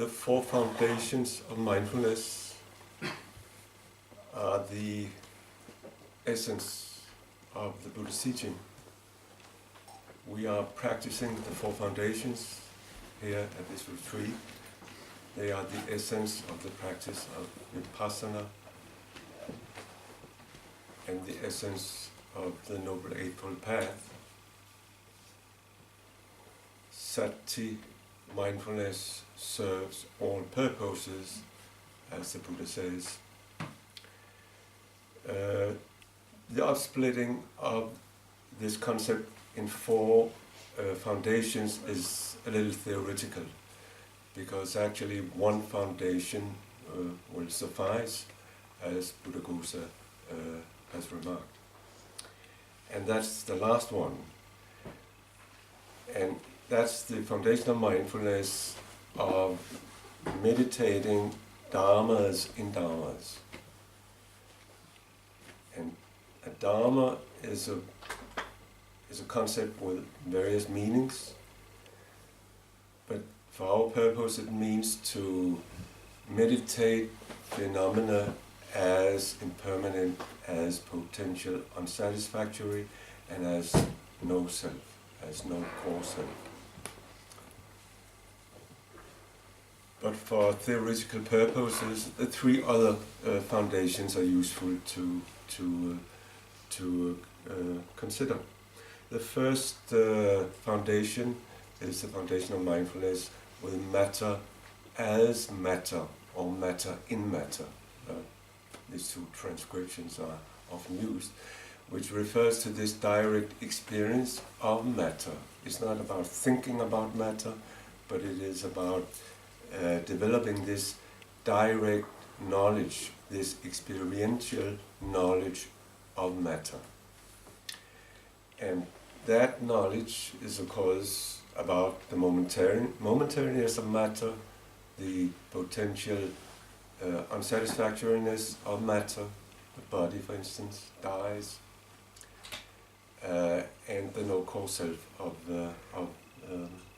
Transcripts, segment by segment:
The four foundations of mindfulness are the essence of the Buddha's teaching. We are practicing the four foundations here at this retreat. They are the essence of the practice of vipassana and the essence of the Noble Eightfold Path. Sati, mindfulness, serves all purposes, as the Buddha says. The upsplitting of this concept in four foundations is a little theoretical, because actually one foundation will suffice, as Buddha Gosa has remarked. And that's the last one. And that's the foundation of mindfulness, of meditating dharmas in dharmas. And a dharma is a concept with various meanings, but for our purpose it means to meditate phenomena as impermanent, as potential unsatisfactory, and as no self, as no core self. But for theoretical purposes, the three other foundations are useful to consider. The first foundation is the foundation of mindfulness with matter as matter, or matter in matter. These two transcriptions are often used, which refers to this direct experience of matter. It's not about thinking about matter, but it is about developing this direct knowledge, this experiential knowledge of matter. And that knowledge is, of course, about the momentariness of matter, the potential unsatisfactoriness of matter. The body, for instance, dies, and the no-core self of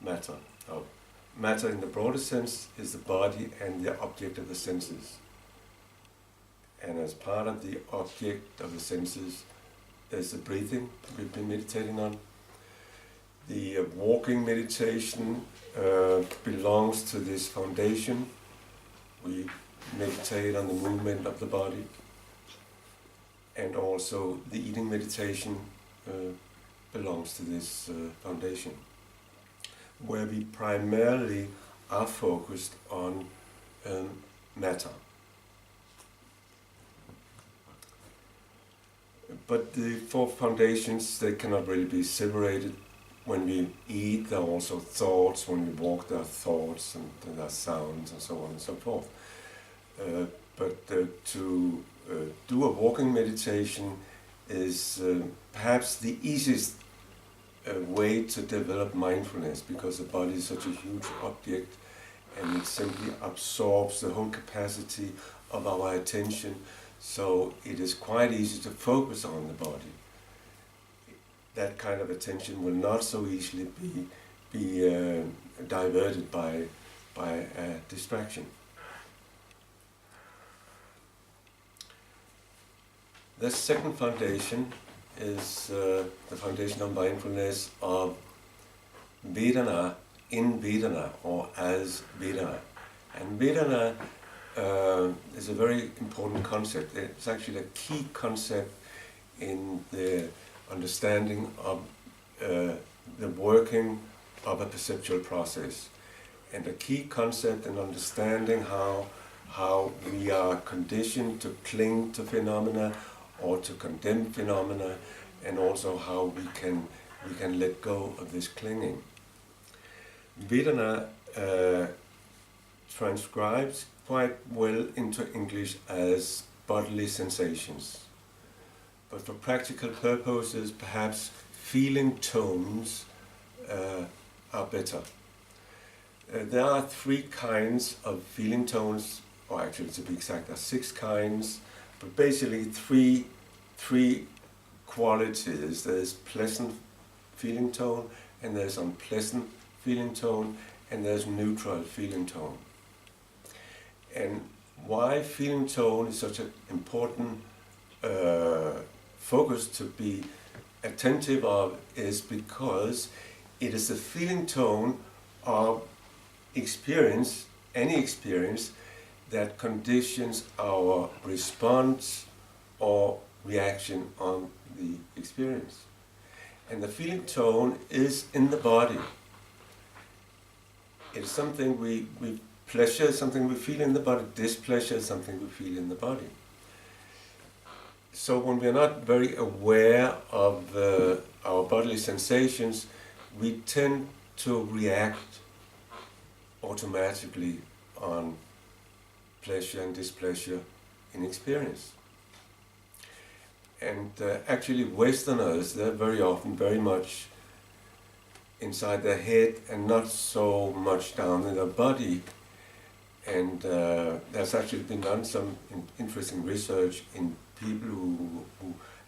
matter. Matter in the broader sense is the body and the object of the senses. And as part of the object of the senses, there's the breathing that we've been meditating on. The walking meditation belongs to this foundation. We meditate on the movement of the body. And also the eating meditation belongs to this foundation, where we primarily are focused on matter. But the four foundations, they cannot really be separated. When we eat, there are also thoughts. When we walk, there are thoughts, and there are sounds, and so on and so forth. But to do a walking meditation is perhaps the easiest way to develop mindfulness, because the body is such a huge object and it simply absorbs the whole capacity of our attention, so it is quite easy to focus on the body. That kind of attention will not so easily be diverted by distraction. The second foundation is the foundation of mindfulness of Vedana in Vedana, or as Vedana. And Vedana is a very important concept. It's actually a key concept in the understanding of the working of a perceptual process, and a key concept in understanding how we are conditioned to cling to phenomena or to condemn phenomena, and also how we can let go of this clinging. Vedana transcribes quite well into English as bodily sensations. But for practical purposes, perhaps feeling tones are better. There are three kinds of feeling tones, or actually to be exact, there are 6 kinds, but basically three qualities. There's pleasant feeling tone, and there's unpleasant feeling tone, and there's neutral feeling tone. And why feeling tone is such an important focus to be attentive of is because it is the feeling tone of experience, any experience, that conditions our response or reaction on the experience. And the feeling tone is in the body. It's something we pleasure, something we feel in the body, displeasure, something we feel in the body. So when we're not very aware of our bodily sensations, we tend to react automatically on pleasure and displeasure in experience. And actually Westerners, they're very often very much inside their head and not so much down in their body. And there's actually been done some interesting research in people who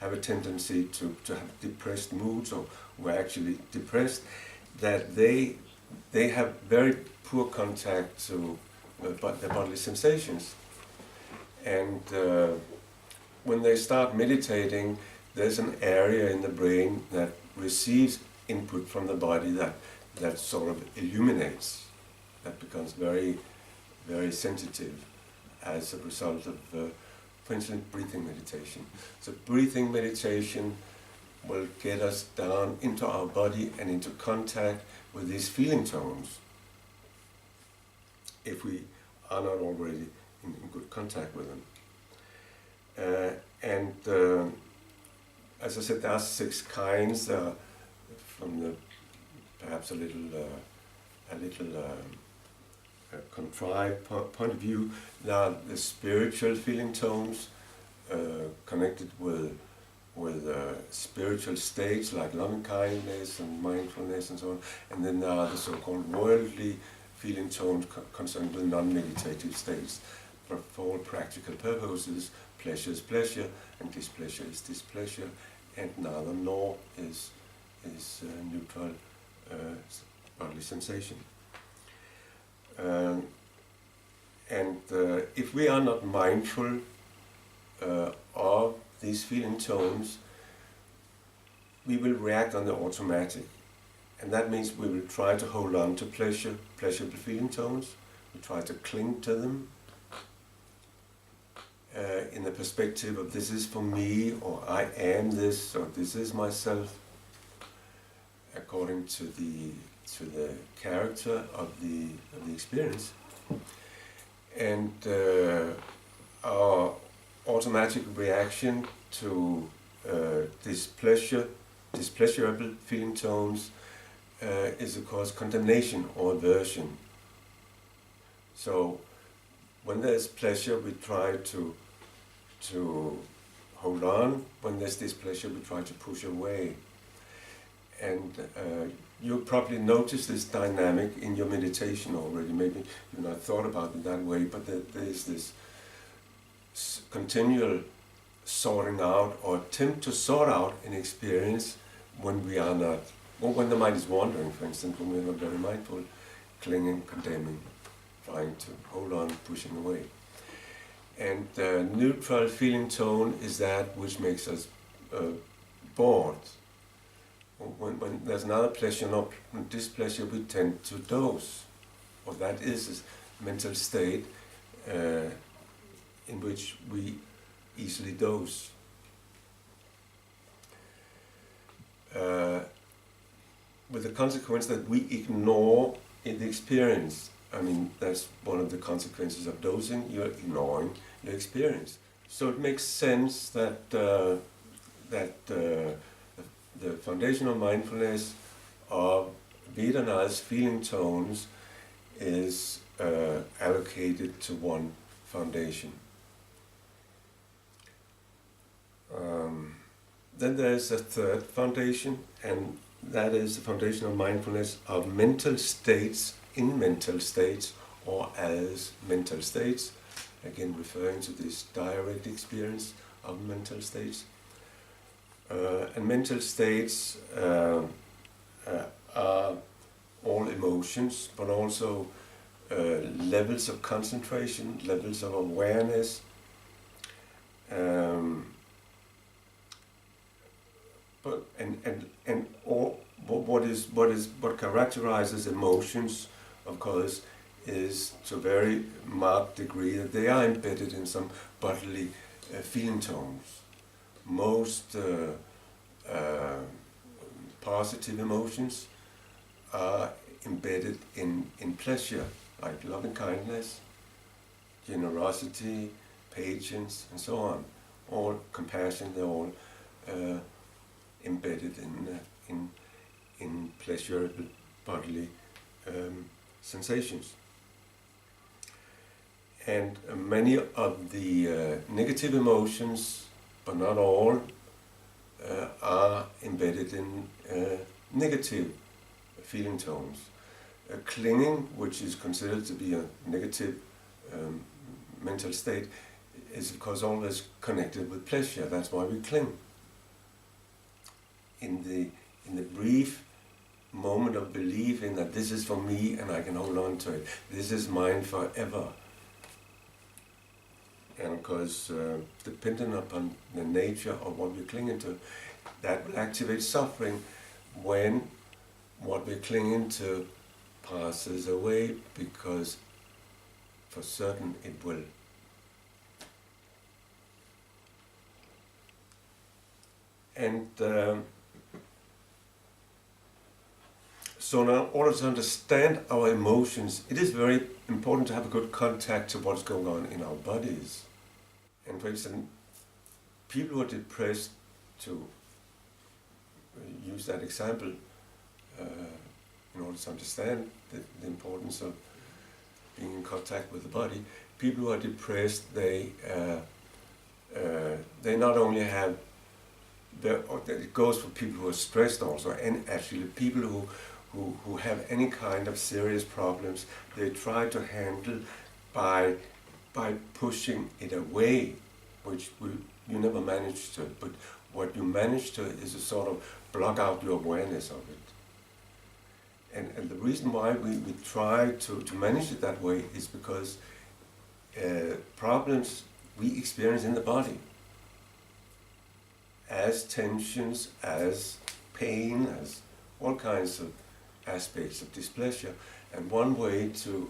have a tendency to have depressed moods or who are actually depressed, that they have very poor contact to their bodily sensations. And when they start meditating, there's an area in the brain that receives input from the body that sort of illuminates, that becomes very, very sensitive as a result of, for instance, breathing meditation. So breathing meditation will get us down into our body and into contact with these feeling tones, if we are not already in good contact with them. As I said, there are 6 kinds. From the perhaps a little contrived point of view, there are the spiritual feeling tones connected with spiritual states like loving kindness and mindfulness and so on. And then there are the so-called worldly feeling tones concerned with non-meditative states. But for all practical purposes, pleasure is pleasure and displeasure is displeasure, and neither nor is neutral bodily sensation. If we are not mindful of these feeling tones, we will react on the automatic. And that means we will try to hold on to pleasurable feeling tones. We try to cling to them in the perspective of this is for me, or I am this, or this is myself, according to the character of the experience. And our automatic reaction to displeasurable feeling tones is of course condemnation or aversion. So when there's pleasure, we try to hold on. When there's displeasure, we try to push away. And you'll probably notice this dynamic in your meditation already. Maybe you've not thought about it that way, but there is this continual sorting out or attempt to sort out an experience when we are not, or when the mind is wandering, for instance, when we're not very mindful, clinging, condemning, trying to hold on, pushing away. And neutral feeling tone is that which makes us bored. When there's neither pleasure nor displeasure, we tend to doze. Or that is a mental state in which we easily doze. With the consequence that we ignore in the experience. I mean, that's one of the consequences of dozing. You're ignoring the experience. So it makes sense that the Foundation of Mindfulness of Vedana's feeling tones is allocated to one foundation. Then there is a third foundation, and that is the Foundation of Mindfulness of mental states, in mental states, or as mental states, again referring to this direct experience of mental states. And mental states are all emotions, but also levels of concentration, levels of awareness. What characterizes emotions, of course, is to a very marked degree that they are embedded in some bodily feeling tones. Most positive emotions are embedded in pleasure, like love and kindness, generosity, patience, and so on. All compassion, they're all embedded in pleasurable bodily sensations. And many of the negative emotions, but not all, are embedded in negative feeling tones. Clinging, which is considered to be a negative mental state, is of course always connected with pleasure. That's why we cling. In the brief moment of belief in that this is for me and I can hold on to it, this is mine forever. And of course, dependent upon the nature of what we're clinging to, that will activate suffering when what we're clinging to passes away, because for certain it will. And so now, in order to understand our emotions, it is very important to have a good contact to what's going on in our bodies. And for instance, people who are depressed, to use that example, in order to understand the importance of being in contact with the body, people who are depressed, they not only have, it goes for people who are stressed also, and actually people who have any kind of serious problems, they try to handle by pushing it away, which you never manage to. But what you manage to is to sort of block out your awareness of it. And the reason why we try to manage it that way is because problems we experience in the body, as tensions, as pain, as all kinds of aspects of displeasure. And one way to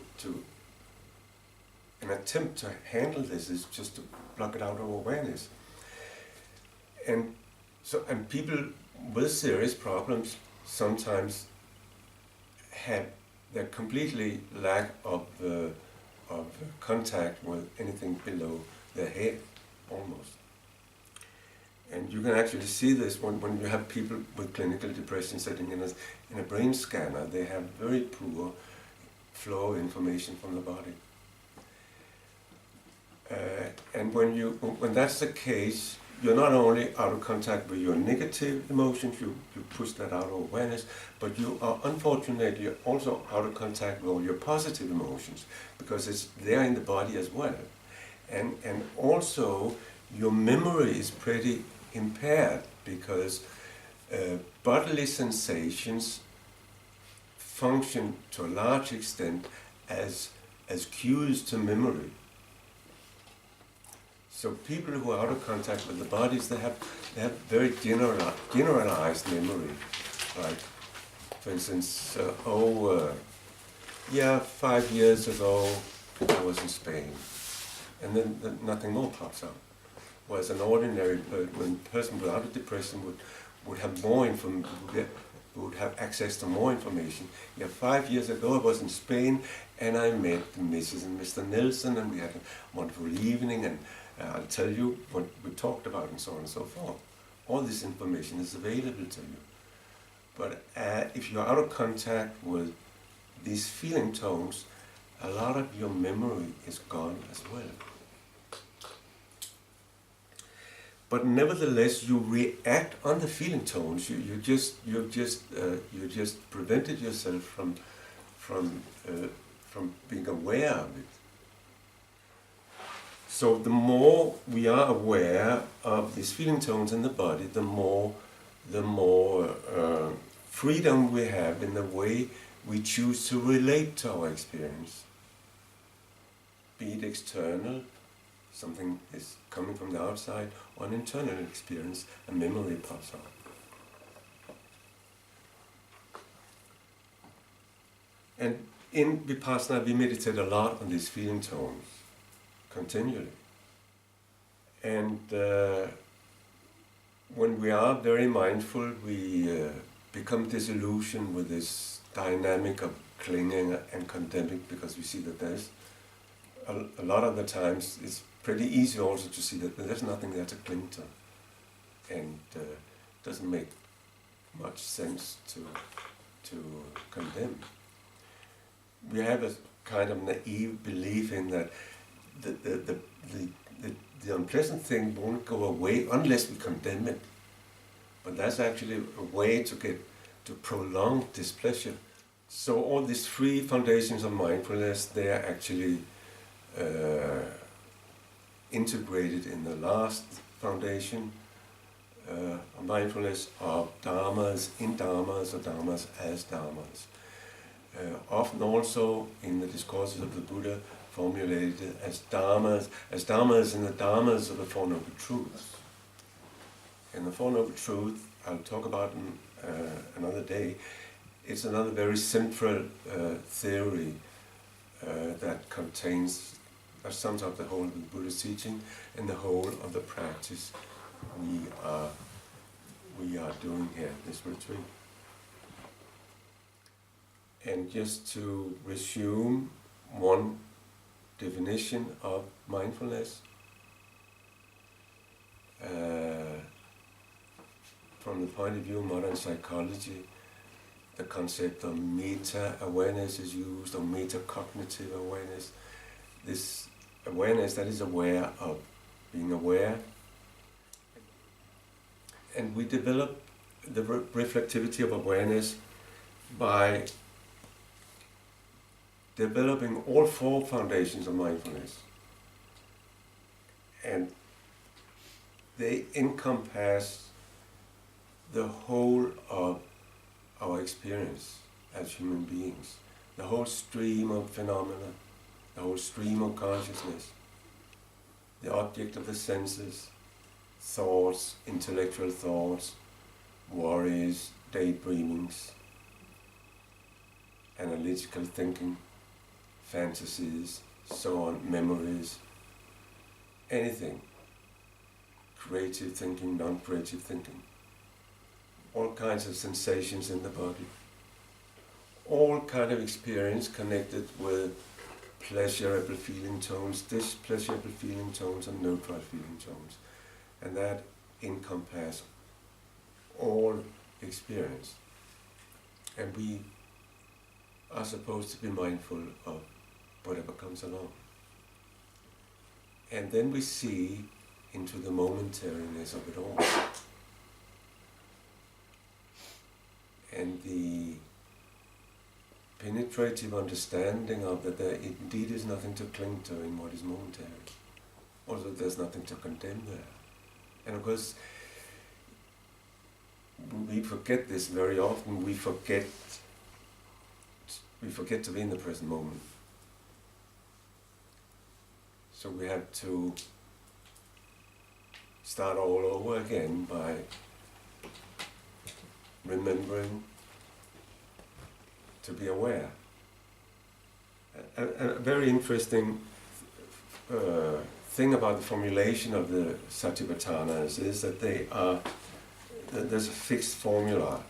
an attempt to handle this is just to block it out of awareness. And people with serious problems sometimes have their completely lack of contact with anything below their head, almost. And you can actually see this when you have people with clinical depression sitting in a brain scanner. They have very poor flow of information from the body. And when that's the case, you're not only out of contact with your negative emotions, you push that out of awareness, but you are unfortunately also out of contact with all your positive emotions, because it's there in the body as well. And also your memory is pretty impaired, because bodily sensations function to a large extent as cues to memory. So people who are out of contact with the bodies, they have very generalized memory. Like, for instance, 5 years ago I was in Spain, and then nothing more pops up. Whereas an ordinary person without a depression would have more would have access to more information. 5 years ago I was in Spain and I met Mrs. and Mr. Nelson, and we had a wonderful evening, and I'll tell you what we talked about, and so on and so forth. All this information is available to you. But if you're out of contact with these feeling tones, a lot of your memory is gone as well. But nevertheless, you react on the feeling tones. You just prevented yourself from being aware of it. So the more we are aware of these feeling tones in the body, the more freedom we have in the way we choose to relate to our experience. be it external, something is coming from the outside, or an internal experience, a memory pops up. And in Vipassana we meditate a lot on these feeling tones, continually. And when we are very mindful, we become disillusioned with this dynamic of clinging and condemning, because we see that there's a lot of the times it's pretty easy also to see that there's nothing there to cling to, and doesn't make much sense to condemn. We have a kind of naive belief in that the unpleasant thing won't go away unless we condemn it. But that's actually a way to prolong displeasure. So all these three foundations of mindfulness, they are actually integrated in the last foundation of mindfulness of dharmas in dharmas, or dharmas as dharmas. Often also in the discourses of the Buddha formulated as dharmas in the dharmas of the Four Noble Truths. And the Four Noble Truths, I'll talk about another day. It's another very central theory that sums up the whole of the Buddha's teaching and the whole of the practice we are doing here at this retreat. And just to resume one definition of mindfulness, from the point of view of modern psychology, the concept of meta-awareness is used, or metacognitive awareness. This awareness that is aware of being aware. And we develop the reflectivity of awareness by developing all four foundations of mindfulness. And they encompass the whole of our experience as human beings, the whole stream of phenomena, the whole stream of consciousness, the object of the senses, thoughts, intellectual thoughts, worries, daydreamings, analytical thinking, fantasies, so on, memories, anything, creative thinking, non-creative thinking, all kinds of sensations in the body, all kind of experience connected with pleasurable feeling tones, displeasurable feeling tones, and neutral feeling tones. And that encompasses all experience. And we are supposed to be mindful of whatever comes along. And then we see into the momentariness of it all. And the penetrative understanding of that there indeed is nothing to cling to in what is momentary. Also there's nothing to condemn there. And of course, we forget this very often. We forget to be in the present moment. So we have to start all over again by remembering to be aware. A very interesting thing about the formulation of the Satipatthanas is that there's a fixed formula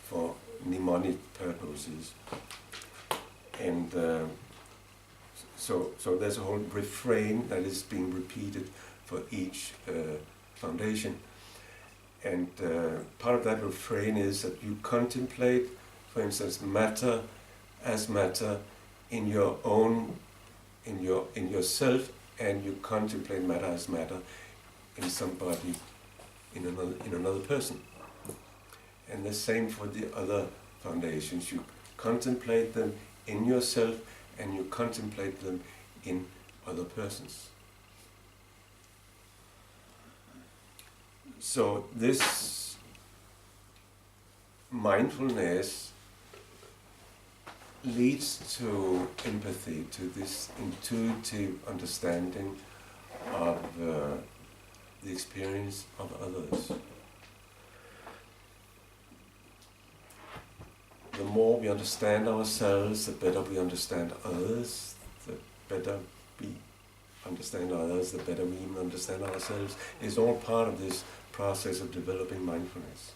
for mnemonic purposes, and so there's a whole refrain that is being repeated for each foundation, and part of that refrain is that you contemplate, for instance, matter as matter in your own, in yourself, and you contemplate matter as matter in somebody, in another person. And the same for the other foundations. You contemplate them in yourself and you contemplate them in other persons. So this mindfulness leads to empathy, to this intuitive understanding of the experience of others. The more we understand ourselves, the better we understand others, the better we understand others, the better we even understand ourselves. It's all part of this process of developing mindfulness.